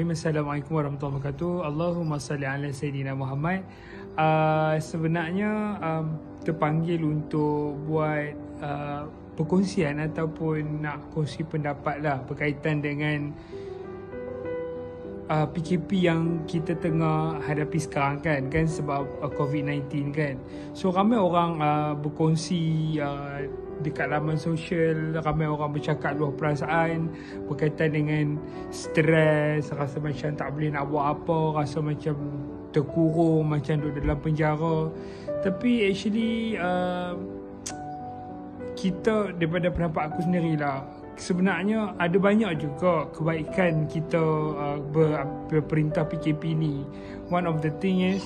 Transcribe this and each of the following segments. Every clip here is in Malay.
Assalamualaikum warahmatullahi wabarakatuh. Allahumma salli ala Sayyidina Muhammad. Sebenarnya terpanggil untuk buat perkongsian ataupun nak kongsi pendapat lah berkaitan dengan PKP yang kita tengah hadapi sekarang kan sebab COVID-19 kan. So ramai orang berkongsi dekat laman sosial, ramai orang bercakap luah perasaan berkaitan dengan stres, rasa macam tak boleh nak buat apa, rasa macam terkurung, macam duduk dalam penjara. Tapi actually kita daripada pendapat aku sendirilah, sebenarnya ada banyak juga kebaikan kita berperintah PKP ni. One of the thing is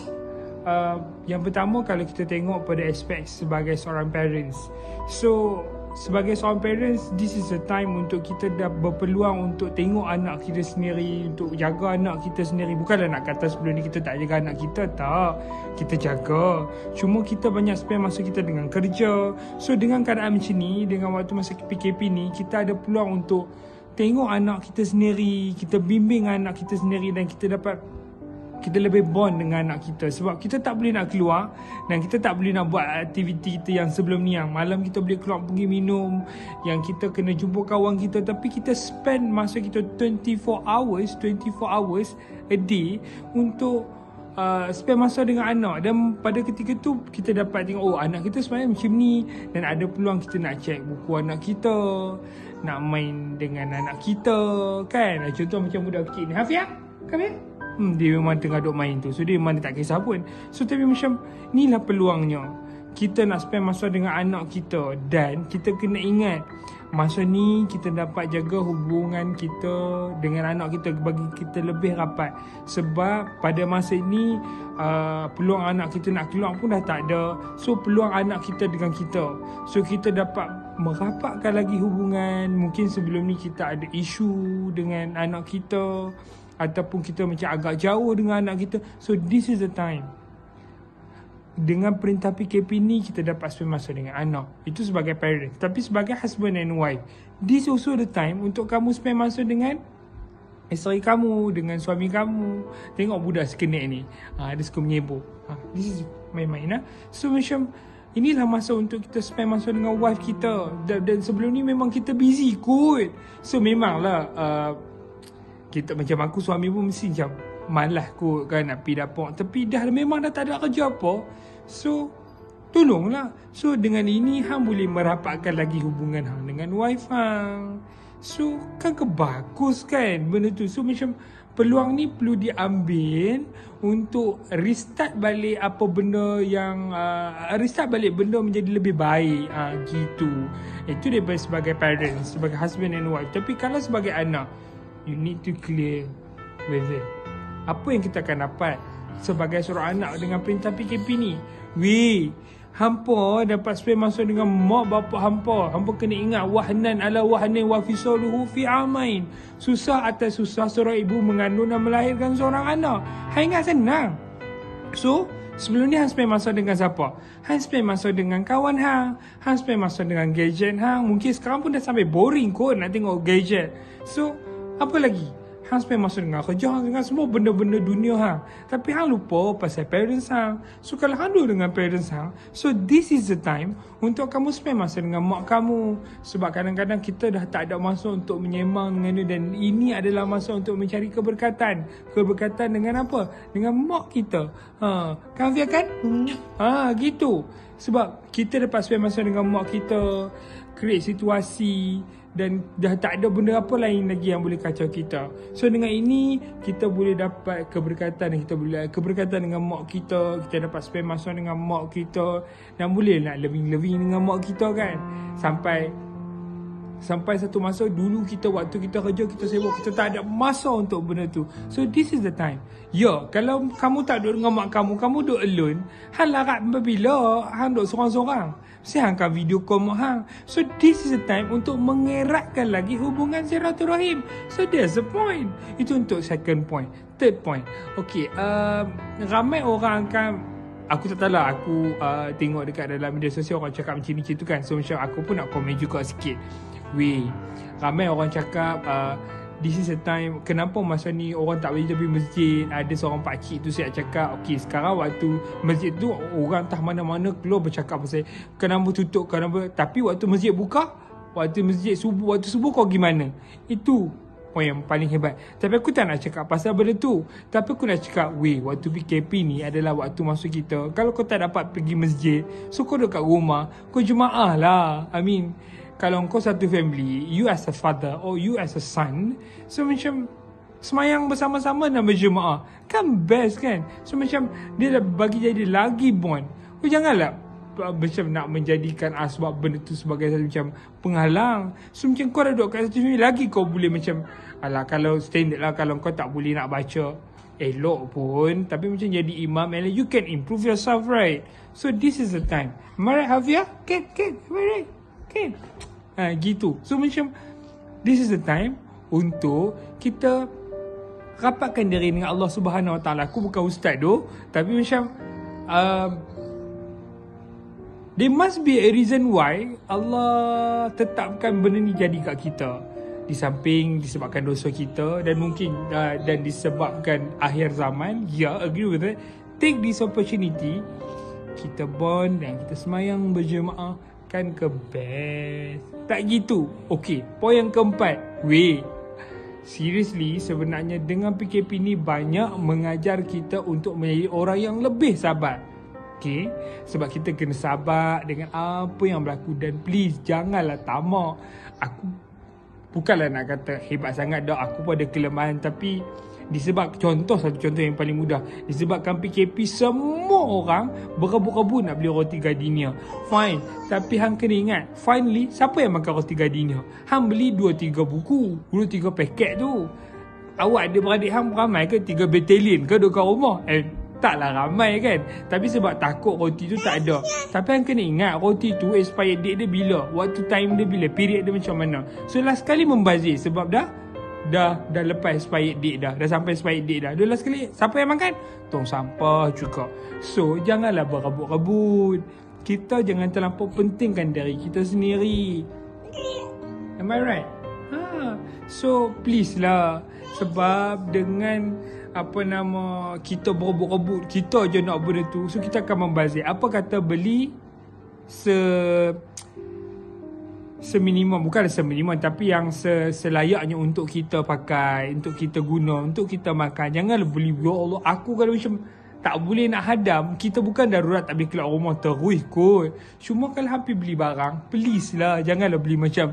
yang pertama, kalau kita tengok pada aspek sebagai seorang parents, so sebagai seorang parents, this is the time untuk kita dah berpeluang untuk tengok anak kita sendiri, untuk jaga anak kita sendiri. Bukanlah nak kata sebelum ni kita tak jaga anak kita, tak, kita jaga, cuma kita banyak spend masa kita dengan kerja. So dengan keadaan macam ni, dengan waktu masa PKP ni, kita ada peluang untuk tengok anak kita sendiri, kita bimbing anak kita sendiri, dan kita lebih bond dengan anak kita. Sebab kita tak boleh nak keluar dan kita tak boleh nak buat aktiviti kita yang sebelum ni, yang malam kita boleh keluar pergi minum, yang kita kena jumpa kawan kita, tapi kita spend masa kita 24 hours a day untuk spend masa dengan anak. Dan pada ketika tu kita dapat tengok, oh, anak kita sebenarnya macam ni, dan ada peluang kita nak check buku anak kita, nak main dengan anak kita kan. Contoh macam budak kecil ni, Hafiah, come here. Dia memang tengah duk main tu, so dia memang tak kisah pun. So tapi macam inilah peluangnya kita nak spend masa dengan anak kita. Dan kita kena ingat, masa ni kita dapat jaga hubungan kita dengan anak kita, bagi kita lebih rapat. Sebab pada masa ini peluang anak kita nak keluar pun dah tak ada. So peluang anak kita dengan kita, so kita dapat merapatkan lagi hubungan. Mungkin sebelum ni kita ada isu dengan anak kita, ataupun kita macam agak jauh dengan anak kita. So this is the time. Dengan perintah PKP ni, kita dapat spend masa dengan anak. Itu sebagai parent. Tapi sebagai husband and wife, this also the time untuk kamu spend masa dengan isteri kamu, dengan suami kamu. Tengok budak sekenik ni, dia suka menyebur. This is main-main. So macam inilah masa untuk kita spend masa dengan wife kita. Dan sebelum ni memang kita busy kot. So memanglah kita, macam aku, suami pun mesti macam malas kot kan nak pergi dapur. Tapi memang dah tak ada kerja apa. So tolonglah. So dengan ini hang boleh merapatkan lagi hubungan hang dengan wife hang. So kan kebagus kan benda tu. So macam peluang ni perlu diambil untuk restart balik apa benda yang restart balik benda menjadi lebih baik. Gitu. Itu daripada sebagai parents, sebagai husband and wife. Tapi kalau sebagai anak, you need to clear with it. Apa yang kita akan dapat sebagai seorang anak dengan perintah PKP ni? Hampa dapat spend masa dengan mak bapak hampa. Hampa kena ingat, wahnan ala wahnin wa fisaluhu fi amain. Susah atas susah seorang ibu mengandung dan melahirkan seorang anak. Hang ingat senang. So sebelum ni hang spend masa dengan siapa? Hang spend masa dengan kawan hang. Hang spend masa dengan gadget hang. Mungkin sekarang pun dah sampai boring kot nak tengok gadget. So apa lagi? Hang spend masa dengan kerja hang, dengan semua benda-benda dunia hang. Tapi hang lupa pasal parents hang. So kalau hang duduk dengan parents hang, so this is the time untuk kamu spend masa dengan mak kamu. Sebab kadang-kadang kita dah tak ada masa untuk menyembang dengan dia. Dan ini adalah masa untuk mencari keberkatan. Keberkatan dengan apa? Dengan mak kita. Kan Fia kan? Gitu. Sebab kita dapat spend masa dengan mak kita, create situasi, dan dah tak ada benda apa lain lagi yang boleh kacau kita. So dengan ini kita boleh dapat keberkatan, kita boleh keberkatan dengan mak kita. Kita dapat spend masa dengan mak kita, dan boleh nak loving-loving dengan mak kita kan. Sampai satu masa dulu kita, waktu kita kerja, kita sibuk, kita tak ada masa untuk benda tu. So this is the time. Kalau kamu tak duduk dengan mak kamu, kamu duduk alone, hang larat bila hang duduk sorang-sorang. Mesti hang akan video call mak hang. So this is the time untuk mengeratkan lagi hubungan silaturahim. So that's the point. Itu untuk second point. Third point, okay, ramai orang akan, aku tak tahu lah, aku tengok dekat dalam media sosial orang cakap macam ni tu kan. So macam aku pun nak komen juga sikit. Ramai orang cakap this is a time, kenapa masa ni orang tak boleh pergi masjid. Ada seorang pakcik tu saya cakap, okay, sekarang waktu masjid tu orang entah mana-mana keluar bercakap pasal kenapa tutup, kenapa. Tapi waktu masjid buka, waktu subuh kau gimana? Itu point yang paling hebat. Tapi aku tak nak cakap pasal benda tu. Tapi aku nak cakap, waktu PKP ni adalah waktu masuk kita. Kalau kau tak dapat pergi masjid, so kau dekat rumah, kau jemaah lah. I mean, kalau kau satu family, you as a father or you as a son, so macam semayang bersama-sama dan berjemaah. Kan best kan? So macam dia dah bagi jadi lagi bond. Kau janganlah macam nak menjadikan sebab benda tu sebagai satu macam penghalang. So macam kau dah duduk kat satu family, lagi kau boleh macam, alah kalau standard lah, kalau kau tak boleh nak baca elok pun, tapi macam jadi imam, and you can improve yourself, right? So this is the time. Am I right, Hafia? Can, am I right? Can. Gitu. So macam this is the time untuk kita rapatkan diri dengan Allah Subhanahu Wa Taala. Aku bukan ustaz tu, tapi macam there must be a reason why Allah tetapkan benda ni jadi kat kita. Di samping disebabkan dosa kita dan mungkin dan disebabkan akhir zaman. Yeah, agree with it. Take this opportunity, kita bond dan kita semayang berjemaah, kan ke best. Tak gitu. Okay, poin yang keempat. Seriously, sebenarnya dengan PKP ni banyak mengajar kita untuk menjadi orang yang lebih sabar. Okay, sebab kita kena sabar dengan apa yang berlaku. Dan please, janganlah tamak. Aku bukanlah nak kata hebat sangat dah, aku pun ada kelemahan. Tapi disebab satu contoh yang paling mudah, disebabkan PKP semua orang berebut-rebut nak beli roti gardenia. Fine, tapi hang kena ingat, finally siapa yang makan roti gardenia? Hang beli 2-3 buku, 2-3 paket tu. Awak ada beradik hang ramai ke? 3 batalion ke dekat rumah? Taklah ramai kan. Tapi sebab takut roti tu tak ada. Tapi hang kena ingat, roti tu expired date dia bila, waktu time dia bila, period dia macam mana. So last kali membazir sebab dah lepas expired date dah sampai expired date dah. Last kali siapa yang makan? Tong sampah juga. So janganlah berebut-rebut. Kita jangan terlampau pentingkan diri kita sendiri. Am I right? So please lah, sebab dengan kita berebut-rebut, kita je nak benda tu, so kita akan membazir. Apa kata beli seminimum, bukan seminimum, tapi yang selayaknya untuk kita pakai, untuk kita guna, untuk kita makan. Janganlah beli, ya Allah, aku kalau macam tak boleh nak hadam, kita bukan darurat tak boleh keluar rumah terus kot. Cuma kalau hampir beli barang, please lah, janganlah beli macam,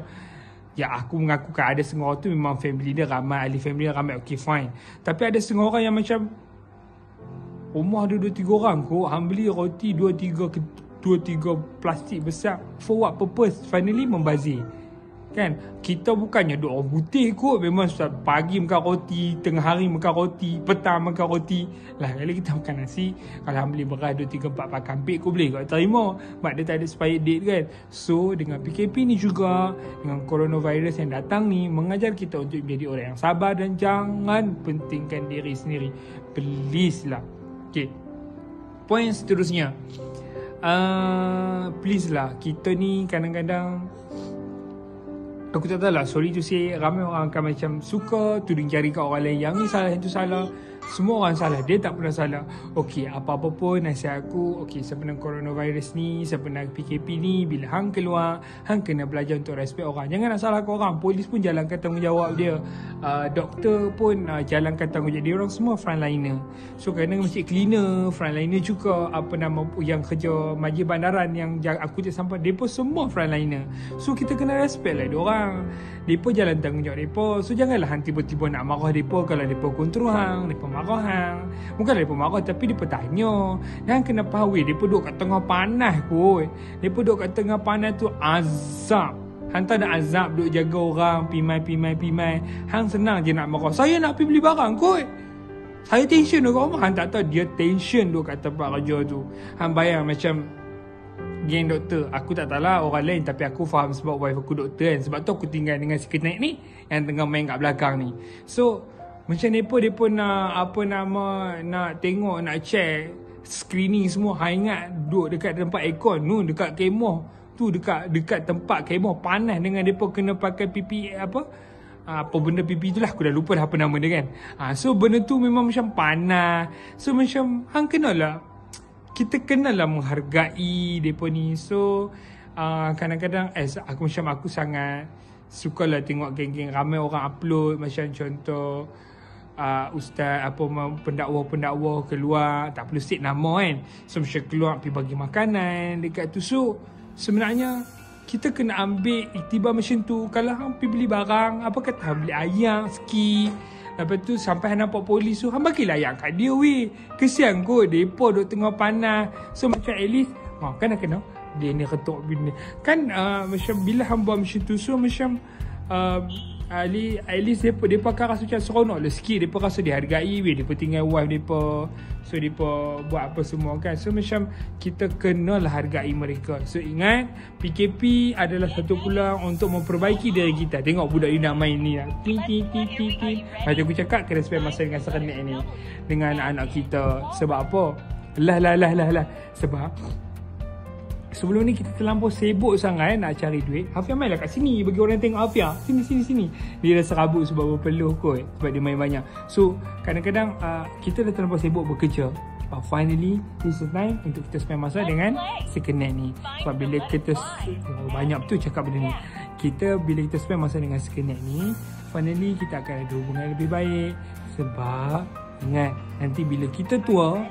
ya aku mengakukan ada setengah orang tu memang family dia ramai, ahli family dia ramai, okay fine. Tapi ada setengah orang yang macam rumah ada 2-3 orang kot, hang beli roti 2-3 plastik besar, for what purpose? Finally membazir. Kan? Kita bukannya duk orang putih kot, memang pagi makan roti, tengah hari makan roti, petang makan roti. Lah kali kita makan nasi, kalau beli beras 2-3-4 pakai ampik kau boleh kau terima, sebab dia tak ada expired date kan. So dengan PKP ni juga, dengan coronavirus yang datang ni, mengajar kita untuk menjadi orang yang sabar dan jangan pentingkan diri sendiri. Please lah. Okay, poin seterusnya, please lah, kita ni kadang-kadang, aku tak tahu lah, sorry to say, ramai orang akan macam suka tuding jari kat orang lain. Yang ni salah, yang tu salah. Semua orang salah, dia tak pernah salah. Okey, apa-apa pun nasihat aku, okey, sebenarnya coronavirus ni, sebenarnya PKP ni, bila hang keluar, hang kena belajar untuk respect orang. Jangan nak salahkan orang. Polis pun jalankan tanggungjawab dia, doktor pun jalankan tanggungjawab dia. Orang semua frontliner. So kadang macam cleaner, frontliner juga, yang kerja majlis bandaran, yang aku je sampah, mereka semua frontliner. So kita kena respect lah diorang. Mereka jalan tanggungjawab mereka. So janganlah hang tiba-tiba nak marah mereka kalau mereka kontrol hang, mereka marah hang. Bukanlah mereka marah, tapi mereka tanya. Dan kena faham, mereka duduk kat tengah panas kot. Mereka duduk kat tengah panas tu azab. Hang tak ada azab duduk jaga orang, pimai. Hang senang je nak marah. Saya nak pergi beli barang kot, saya tension duduk kat rumah. Hang tak tahu dia tension duduk kat tempat kerja tu. Hang bayang macam geng doktor. Aku tak tahu lah orang lain, tapi aku faham sebab wife aku doktor kan. Sebab tu aku tinggal dengan si kenaik ni yang tengah main kat belakang ni. So macam mereka nak nak tengok, nak check screening semua. Hang ingat duduk dekat tempat aircon tu, dekat kemah tu, dekat tempat kemah panas, dengan mereka kena pakai PPE apa benda pipi tu lah, aku dah lupa dah apa nama dia kan. So benda tu memang macam panas. So macam hang kenalah, kita kenalah menghargai depa ni. So kadang-kadang aku sangat sukalah tengok geng-geng ramai orang upload, macam contoh ustaz pendakwa keluar, tak perlu state nama kan. So macam keluar pergi bagi makanan dekat tu. So sebenarnya kita kena ambil iktibar macam tu. Kalau hang pergi beli barang, apa kata hang beli ayam sikit, lepas tu sampai hang nampak polis tu, hang bagilah ayam kat dia weh. Kesian kot depa duk tengah panas. So macam at least kan kena dia ni ketuk bini kan. Macam bila hang buat macam tu, so macam at least depa akan rasa macam seronok lah sikit. Depa rasa dihargai weh, depa tinggal wife depa, so depa buat apa semua kan. So macam kita kenalah hargai mereka. So ingat, PKP adalah satu peluang untuk memperbaiki diri kita. Tengok budak ni nak main ni lah, macam aku cakap, kena spend masa dengan serenek ni, dengan anak kita. Sebab apa? Lah sebab sebelum ni kita terlampau sibuk sangat nak cari duit. Hafia mainlah kat sini, bagi orang tengok Hafia. Sini. Dia dah serabut sebab berpeluh kot, sebab dia main banyak. So kadang-kadang kita dah terlampau sibuk bekerja. But finally this is time untuk kita spend masa dengan Sekenet ni. Sebab bila kita banyak betul cakap benda ni, bila kita spend masa dengan Sekenet ni, finally kita akan ada hubungan lebih baik. Sebab ingat, nanti bila kita tua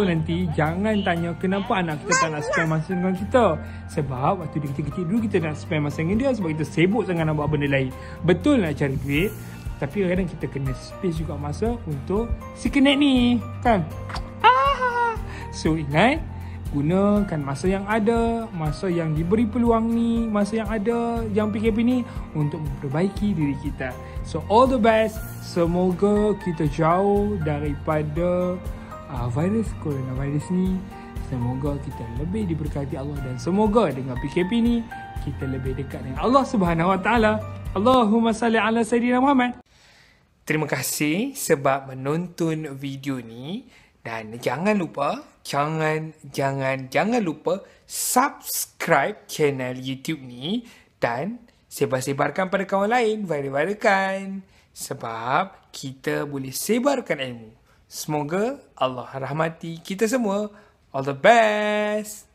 nanti, jangan tanya kenapa anak kita tak nak spend masa dengan kita. Sebab waktu dia kecil-kecil dulu, kita nak spend masa dengan dia sebab kita sibuk sangat nak buat benda lain. Betul nak cari duit, tapi kadang-kadang kita kena space juga masa untuk Sekenet ni kan. So ingat, gunakan masa yang ada, masa yang diberi peluang ni, masa yang ada, yang PKP ni, untuk memperbaiki diri kita. So all the best. Semoga kita jauh daripada coronavirus ni. Semoga kita lebih diberkati Allah, dan semoga dengan PKP ni kita lebih dekat dengan Allah Subhanahu Wa Taala. Allahumma salli ala Sayyidina Muhammad. Terima kasih sebab menonton video ni, dan jangan lupa subscribe channel YouTube ni, dan sebar-sebarkan pada kawan lain, viral-viralkan, sebab kita boleh sebarkan ilmu. Semoga Allah rahmati kita semua. All the best.